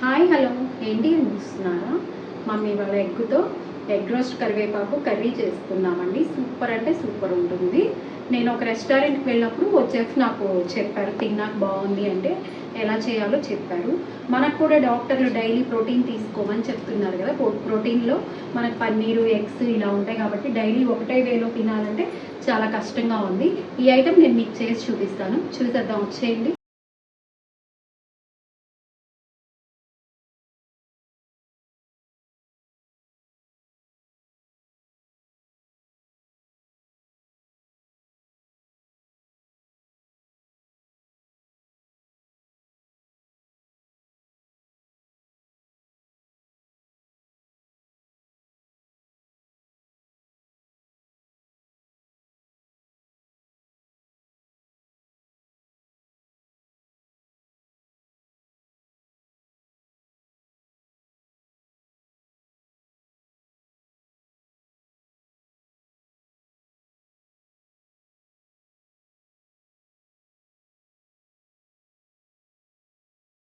Hi hello ఏంటి అని చూస్తున్నారా? మమ్మీ వాళ్ళ ఎగ్ రోస్ట్ కరివేపాకు కర్రీ చేస్తున్నామండి. సూపర్ అంటే సూపర్ ఉంటుంది. నేను ఒక రెస్టారెంట్కి వెళ్ళినప్పుడు ఓ చెఫ్ నాకు చెప్పారు, తిన్నాక బాగుంది అంటే ఎలా చేయాలో చెప్పారు. మనకు కూడా డాక్టర్లు డైలీ ప్రోటీన్ తీసుకోమని చెప్తున్నారు కదా. ప్రోటీన్లో మనకు పన్నీరు, ఎగ్స్ ఇలా ఉంటాయి కాబట్టి డైలీ ఒకటే వేలో తినాలంటే చాలా కష్టంగా ఉంది. ఈ ఐటెం నేను మీకు చేసి చూపిస్తాను, చూసేద్దాం, వచ్చేయండి.